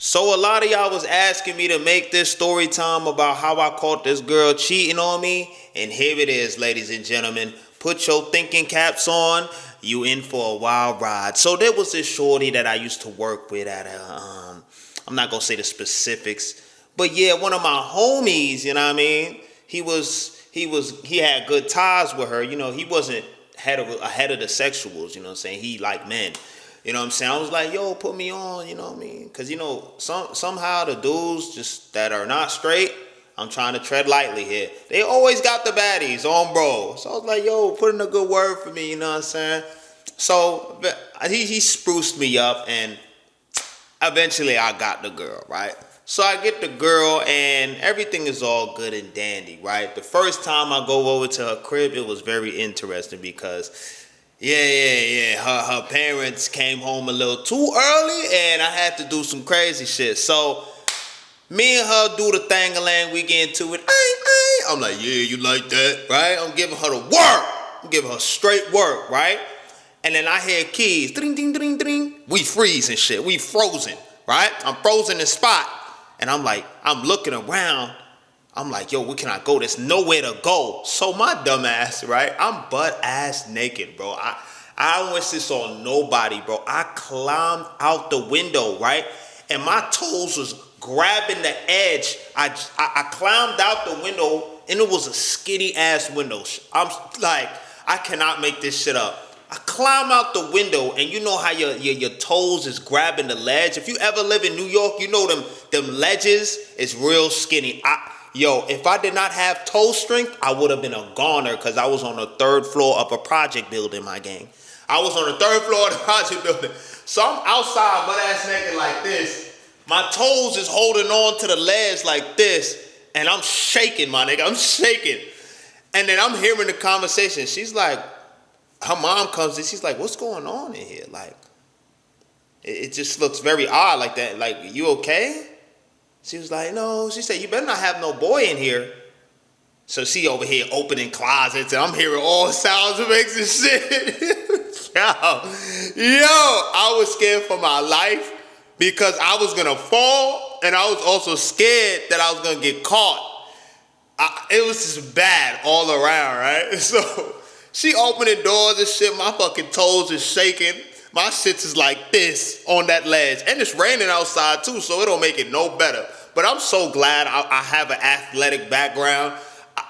So a lot of y'all was asking me to make this story time about how I caught this girl cheating on me, and here it is, ladies and gentlemen. Put your thinking caps on. You in for a wild ride. So there was this shorty that I used to work with at I'm not gonna say the specifics, but yeah, one of my homies. You know what I mean? He had good ties with her. You know, he wasn't ahead of the sexuals. You know what I'm saying? He liked men. You know what I'm saying? I was like, yo, put me on, you know what I mean? Because, somehow the dudes just that are not straight, I'm trying to tread lightly here. They always got the baddies on bro. So I was like, yo, put in a good word for me, you know what I'm saying? So he spruced me up, and eventually I got the girl, right? So I get the girl, and everything is all good and dandy, right? The first time I go over to her crib, it was very interesting because yeah. Her parents came home a little too early, and I had to do some crazy shit. So me and her do the thing-a-lang. We get into it. I'm like, yeah, you like that, right? I'm giving her the work. I'm giving her straight work, right? And then I hear keys. Ding, ding, ding, ding. We freeze and shit. We frozen, right? I'm frozen in spot. And I'm like, I'm looking around. I'm like, yo, where can I go? There's nowhere to go. So my dumb ass, right? I'm butt ass naked, bro. I don't wish this on nobody, bro. I climbed out the window, right? And my toes was grabbing the edge. I climbed out the window, and it was a skinny ass window. I'm like, I cannot make this shit up. I climb out the window, and you know how your toes is grabbing the ledge. If you ever live in New York, you know them ledges is real skinny. If I did not have toe strength, I would have been a goner because I was on the third floor of a project building, my gang. I was on the third floor of the project building. So I'm outside, butt ass naked like this. My toes is holding on to the ledge like this, and I'm shaking, my nigga. I'm shaking. And then I'm hearing the conversation. She's like, her mom comes in. She's like, what's going on in here? Like, it just looks very odd like that. Like, you okay? She was like, no. She said, you better not have no boy in here. So she over here opening closets, and I'm hearing all sounds of makes and shit. yo, I was scared for my life because I was going to fall, and I was also scared that I was going to get caught. It was just bad all around, right? So she opening doors and shit. My fucking toes is shaking. My shit is like this on that ledge. And it's raining outside too, so it don't make it no better. But I'm so glad I have an athletic background.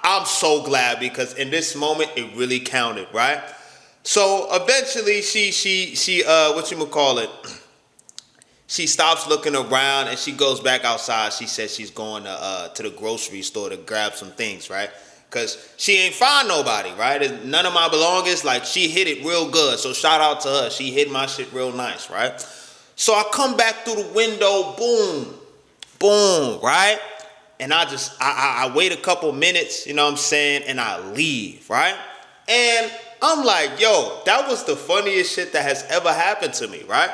I'm so glad because in this moment, it really counted, right? So eventually she she stops looking around and she goes back outside. She says she's going to the grocery store to grab some things, right? Because she ain't find nobody, right? None of my belongings, like she hit it real good. So shout out to her. She hit my shit real nice, right? So I come back through the window, boom, right? And I wait a couple minutes, you know what I'm saying? And I leave, right? And I'm like, yo, that was the funniest shit that has ever happened to me, right?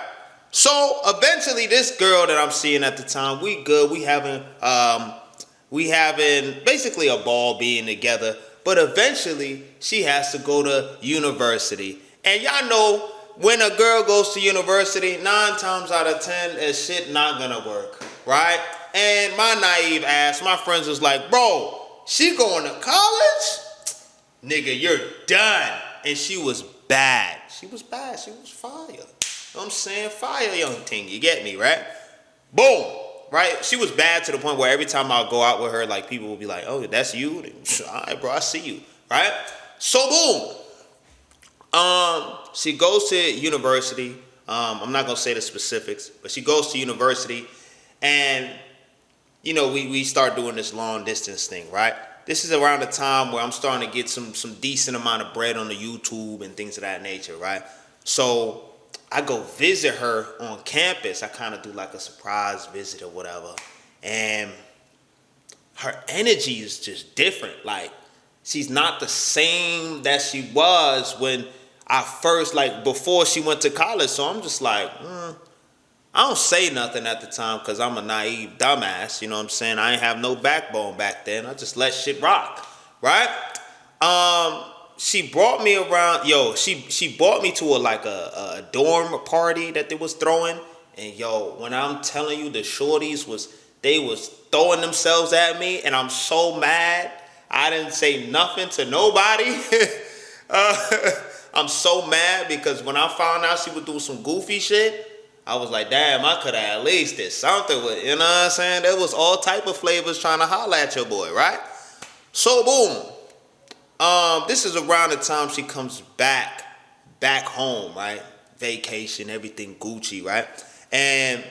So eventually this girl that I'm seeing at the time, we good. We having basically a ball being together. But eventually she has to go to university. And y'all know when a girl goes to university, 9 times out of 10, that shit not gonna work, right? And my naive ass, my friends was like, bro, she going to college? Nigga, you're done. And she was bad. She was bad. She was fire. You know what I'm saying? Fire, young thing. You get me, right? Boom. Right? She was bad to the point where every time I go out with her, like, people would be like, oh, that's you? All right, bro, I see you. Right? So, boom. She goes to university. I'm not going to say the specifics, but she goes to university. And, you know, we start doing this long distance thing, right? This is around the time where I'm starting to get some decent amount of bread on the YouTube and things of that nature, right? So I go visit her on campus. I kind of do like a surprise visit or whatever. And her energy is just different. Like, she's not the same that she was when I first, like, before she went to college. So I'm just like, I don't say nothing at the time because I'm a naive dumbass. You know what I'm saying? I ain't have no backbone back then. I just let shit rock, right? She brought me around. She brought me to a dorm party that they was throwing, And yo, when I'm telling you, the shorties they was throwing themselves at me, and I'm so mad. I didn't say nothing to nobody. uh, I'm so mad because when I found out she would do some goofy shit, I was like, damn, I could have at least did something with it. You know what I'm saying? There was all type of flavors trying to holler at your boy, right? So boom. This is around the time she comes back home, right? Vacation, everything Gucci, right? And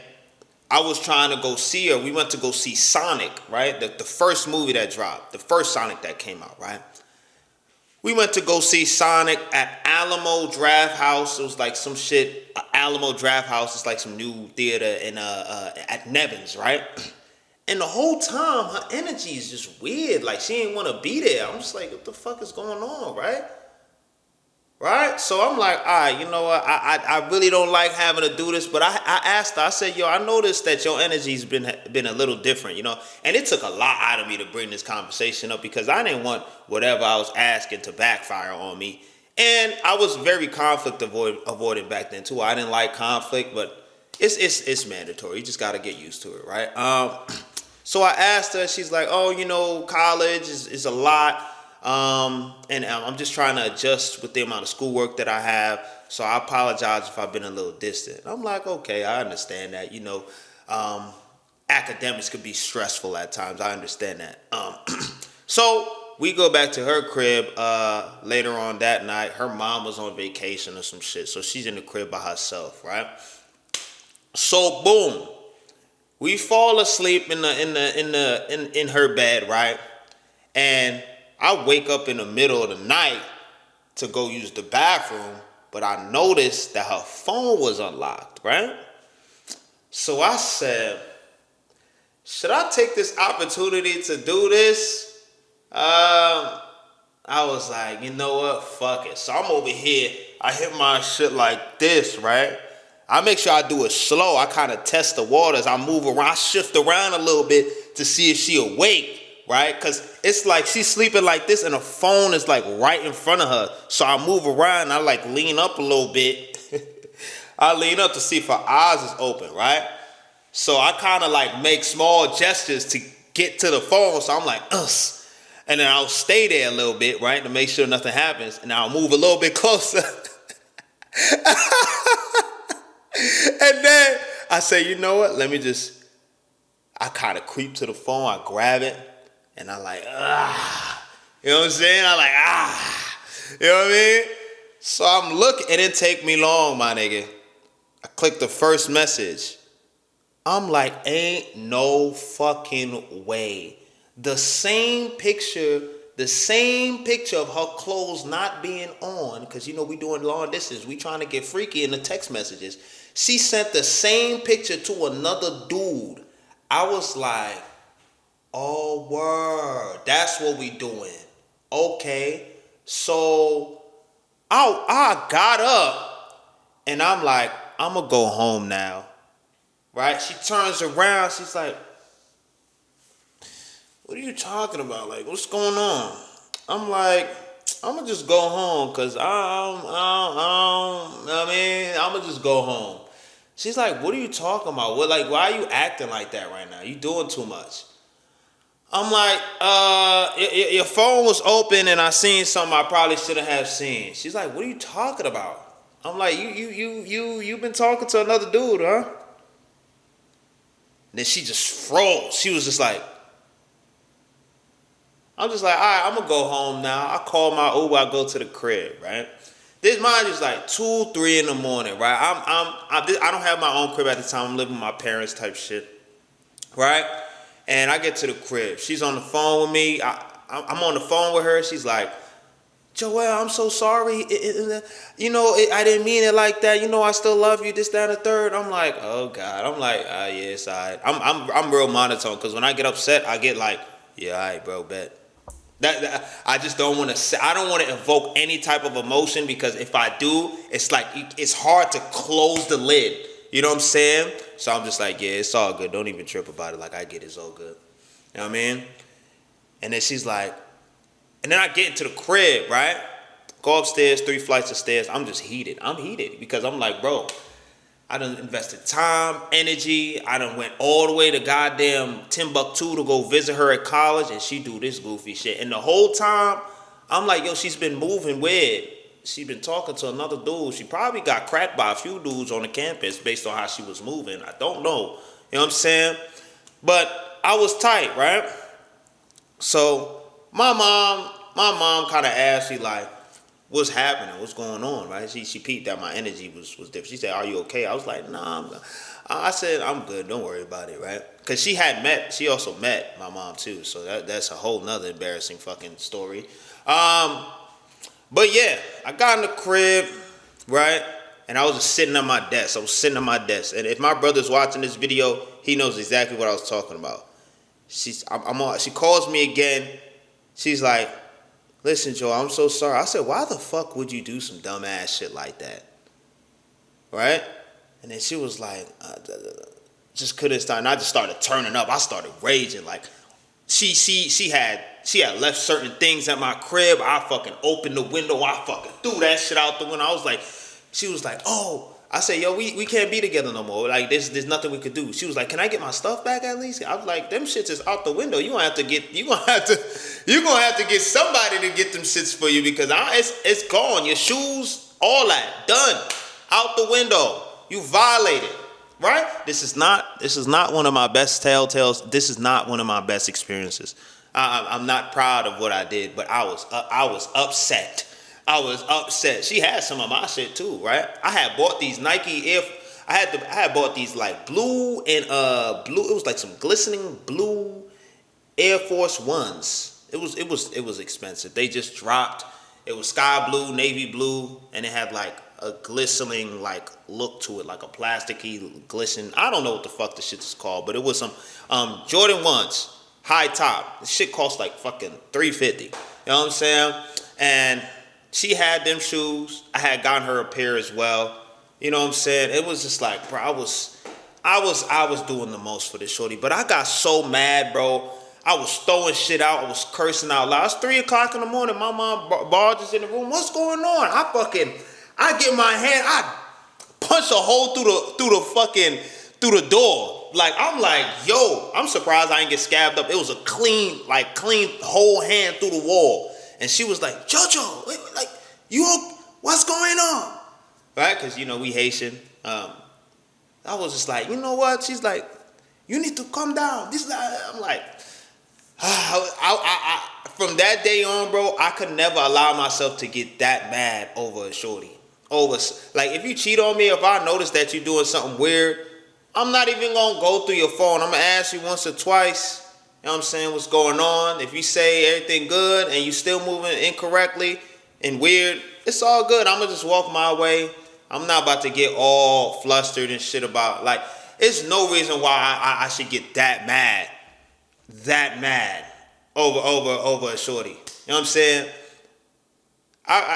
I was trying to go see her. We went to go see Sonic, right? The first movie that dropped, the first Sonic that came out, right? We went to go see Sonic at Alamo Draft House. It was like some shit. Alamo Draft House is like some new theater in at Nevins, right? And the whole time, her energy is just weird. Like she didn't want to be there. I'm just like, what the fuck is going on, right? Right? So I'm like, all right, you know what? I really don't like having to do this, but I asked her, I said, yo, I noticed that your energy's been a little different, you know? And it took a lot out of me to bring this conversation up because I didn't want whatever I was asking to backfire on me. And I was very conflict avoiding back then too. I didn't like conflict, but it's mandatory. You just gotta get used to it, right? So I asked her, she's like, oh, you know, college is a lot. And I'm just trying to adjust with the amount of schoolwork that I have. So I apologize if I've been a little distant. I'm like, okay, I understand that. You know, academics could be stressful at times. I understand that. So we go back to her crib later on that night. Her mom was on vacation or some shit. So she's in the crib by herself, right? So boom. We fall asleep in her bed, right? And I wake up in the middle of the night to go use the bathroom, but I noticed that her phone was unlocked, right? So I said, should I take this opportunity to do this? I was like, you know what? Fuck it. So I'm over here. I hit my shit like this, right? I make sure I do it slow. I kind of test the waters. I move around, I shift around a little bit to see if she awake, right? Because it's like she's sleeping like this and her phone is like right in front of her. So I move around and I like lean up a little bit. I lean up to see if her eyes is open, right? So I kind of like make small gestures to get to the phone. So I'm like, us. And then I'll stay there a little bit, right? To make sure nothing happens. And I'll move a little bit closer. And then I say, you know what? I kind of creep to the phone. I grab it. And I like, You know what I'm saying? I like, You know what I mean? So I'm looking. It didn't take me long, my nigga. I click the first message. I'm like, ain't no fucking way. The same picture of her clothes not being on, because you know we doing long distance. We trying to get freaky in the text messages. She sent the same picture to another dude. I was like, oh, word. That's what we doing. Okay. So I got up and I'm like, I'm going to go home now. Right? She turns around. She's like, what are you talking about? Like, what's going on? I'm like, I'm going to just go home because I'm going to just go home. She's like, what are you talking about? What, like, why are you acting like that right now? You doing too much. I'm like, your phone was open and I seen something I probably shouldn't have seen. She's like, what are you talking about? I'm like, you've been talking to another dude, huh? And then she just froze. She was just like, I'm just like, all right, I'm gonna go home now. I call my Uber, I go to the crib, right? This mind is like 2, 3 in the morning, right? I don't have my own crib at the time. I'm living with my parents type shit, right? And I get to the crib. She's on the phone with me. I'm on the phone with her. She's like, Joelle, I'm so sorry. I didn't mean it like that. You know, I still love you. This, that, and the third. I'm like, oh God. I'm like, yeah, it's all right. I'm real monotone because when I get upset, I get like, yeah, all right, bro, bet. That I just don't want to say. I don't want to evoke any type of emotion because if I do, it's like it's hard to close the lid. You know what I'm saying? So I'm just like, yeah, it's all good. Don't even trip about it. Like I get it's all good. You know what I mean? And then she's like, and then I get into the crib, right? Go upstairs, 3 flights of stairs. I'm just heated. I'm heated because I'm like, bro, I done invested time, energy. I done went all the way to goddamn Timbuktu to go visit her at college, and she do this goofy shit. And the whole time, I'm like, yo, she's been moving weird. She been talking to another dude. She probably got cracked by a few dudes on the campus based on how she was moving. I don't know. You know what I'm saying? But I was tight, right? So my mom kind of asked me like, what's happening? What's going on, right? She peeped that my energy was different. She said, are you okay? I was like, nah. I said, I'm good. Don't worry about it, right? Because she also met my mom too. So that's a whole nother embarrassing fucking story. But yeah, I got in the crib, right? And I was just sitting at my desk. I was sitting at my desk. And if my brother's watching this video, he knows exactly what I was talking about. She calls me again. She's like, listen, Joe, I'm so sorry. I said, why the fuck would you do some dumbass shit like that? Right? And then she was like, just couldn't stop. And I just started turning up. I started raging. Like, she had left certain things at my crib. I fucking opened the window. I fucking threw that shit out the window. I was like, she was like, oh. I said, yo, we can't be together no more. Like, there's nothing we could do. She was like, can I get my stuff back at least? I was like, them shits is out the window. You gonna have to get somebody to get them shits for you because it's gone. Your shoes, all that, done, out the window. You violated, right? This is not one of my best telltales. This is not one of my best experiences. I'm not proud of what I did, but I was upset. I was upset. She had some of my shit too, right? I had bought these Nike Air. I had bought these like blue and blue. It was like some glistening blue Air Force Ones. It was expensive. They just dropped. It was sky blue, navy blue, and it had like a glistening like look to it, like a plasticky glisten. I don't know what the fuck the shit is called, but it was some Jordan 1s, high top. The shit cost like fucking $350. You know what I'm saying? And she had them shoes. I had gotten her a pair as well. You know what I'm saying? It was just like, bro, I was doing the most for this shorty. But I got so mad, bro. I was throwing shit out. I was cursing out loud. It's 3 o'clock in the morning. My mom barges in the room. What's going on? I get my hand. I punch a hole through the door. Like, I'm like, yo, I'm surprised I didn't get scabbed up. It was a clean whole hand through the wall. And she was like, Jojo, like, what's going on? Right? Because, we Haitian. I was just like, you know what? She's like, you need to calm down. I'm like, from that day on, bro, I could never allow myself to get that mad over a shorty. Like, if you cheat on me, if I notice that you're doing something weird, I'm not even going to go through your phone. I'm going to ask you once or twice. You know what I'm saying? What's going on? If you say everything good and you still moving incorrectly and weird, it's all good. I'm going to just walk my way. I'm not about to get all flustered and shit about, like, it's no reason why I should get that mad over a shorty. You know what I'm saying?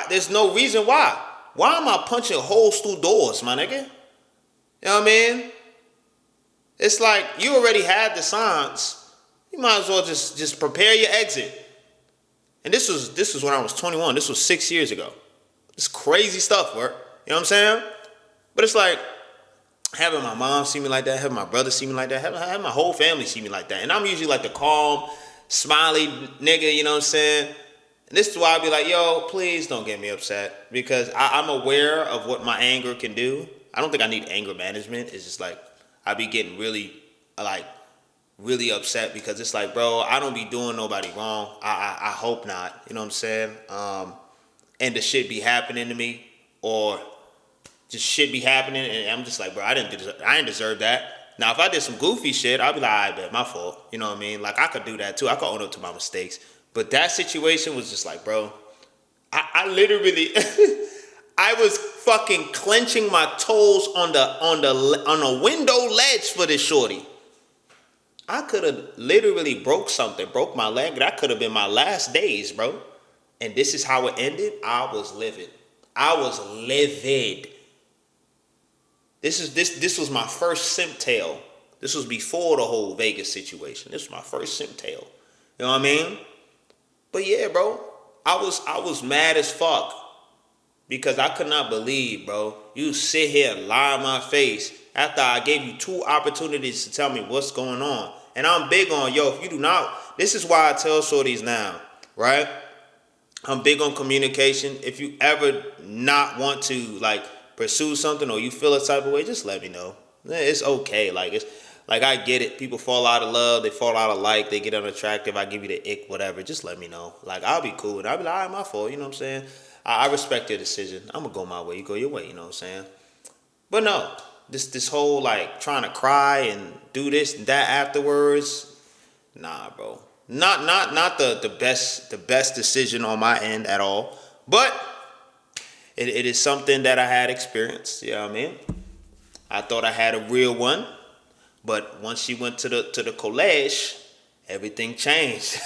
There's no reason why. Why am I punching holes through doors, my nigga? You know what I mean? It's like you already had the signs. You might as well just prepare your exit. And this was when I was 21. This was 6 years ago. It's crazy stuff, work. You know what I'm saying? But it's like having my mom see me like that, having my brother see me like that, having my whole family see me like that. And I'm usually like the calm, smiley nigga, you know what I'm saying? And this is why I be like, yo, please don't get me upset. Because I'm aware of what my anger can do. I don't think I need anger management. It's just like I be getting really upset because it's like, bro, I don't be doing nobody wrong. I hope not. You know what I'm saying? And the shit be happening to me, or just shit be happening, and I'm just like, bro, I didn't deserve that. Now, if I did some goofy shit, I'd be like, I bet my fault. You know what I mean? Like, I could do that too. I could own up to my mistakes. But that situation was just like, bro, I literally, I was fucking clenching my toes on a window ledge for this shorty. I could have literally broke my leg. That could have been my last days, bro. And this is how it ended. I was livid. This was my first simp tale. This was before the whole Vegas situation. This was my first simp tale. You know what I mean? But yeah, bro, I was mad as fuck. because I could not believe, bro, you sit here and lie in my face after I gave you 2 opportunities to tell me what's going on. And I'm big on, yo, if you do not, this is why I tell shorties now, right? I'm big on communication. If you ever not want to like pursue something or you feel a type of way, just let me know. It's okay. Like it's like I get it. People fall out of love, they fall out of like, they get unattractive. I give you the ick, whatever. Just let me know. Like I'll be cool and I'll be like, all right, my fault. You know what I'm saying? I respect your decision. I'm gonna go my way. You go your way. You know what I'm saying? But no, this whole like trying to cry and do this and that afterwards. Nah, bro. Not the best decision on my end at all. But it is something that I had experienced. You know what I mean? I thought I had a real one, but once she went to the college, everything changed.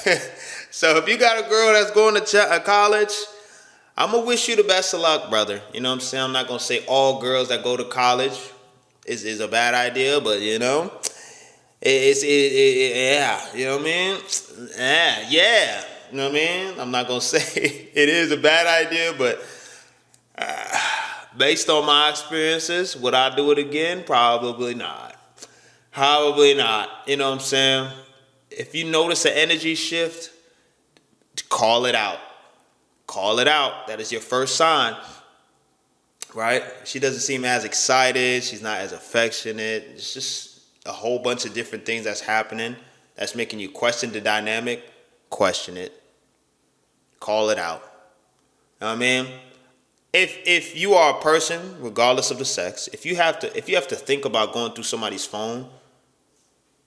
So if you got a girl that's going to college, I'm gonna wish you the best of luck, brother. You know what I'm saying? I'm not gonna say all girls that go to college is a bad idea, but you know. Yeah, you know what I mean? Yeah, you know what I mean? I'm not gonna say it is a bad idea, but based on my experiences, would I do it again? Probably not. Probably not. You know what I'm saying? If you notice an energy shift, call it out. Call it out. That is your first sign, right? She doesn't seem as excited. She's not as affectionate. It's just a whole bunch of different things that's happening that's making you question the dynamic. Question it. Call it out. You know what I mean? If you are a person, regardless of the sex, if you have to think about going through somebody's phone,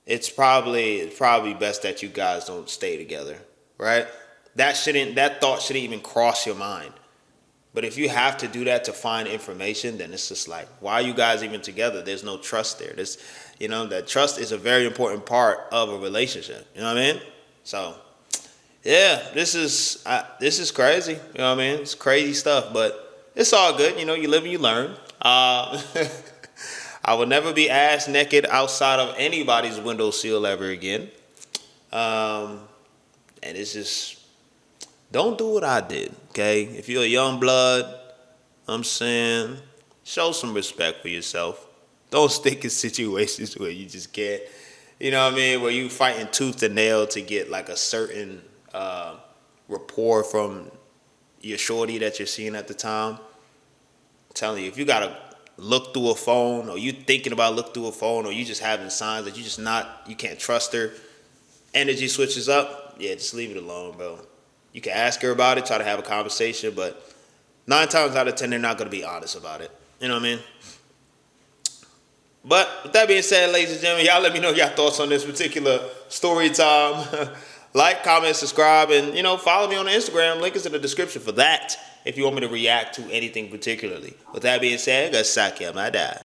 it's probably best that you guys don't stay together, right? That thought shouldn't even cross your mind. But if you have to do that to find information, then it's just like, why are you guys even together? There's no trust there. That trust is a very important part of a relationship. You know what I mean? So, yeah, this is crazy. You know what I mean? It's crazy stuff, but it's all good. You know, you live and you learn. I will never be ass naked outside of anybody's windowsill ever again. And it's just, don't do what I did, okay? If you're a young blood, I'm saying, show some respect for yourself. Don't stick in situations where you just can't, you know what I mean, where you fighting tooth and nail to get like a certain rapport from your shorty that you're seeing at the time. I'm telling you, if you gotta look through a phone, or you thinking about look through a phone, or you just having signs that you can't trust her, energy switches up, yeah, just leave it alone, bro. You can ask her about it, try to have a conversation, but 9 times out of 10, they're not gonna be honest about it. You know what I mean? But with that being said, ladies and gentlemen, y'all let me know your thoughts on this particular story time. Like, comment, subscribe, and follow me on Instagram. Link is in the description for that if you want me to react to anything particularly. With that being said, Gasaki Amada.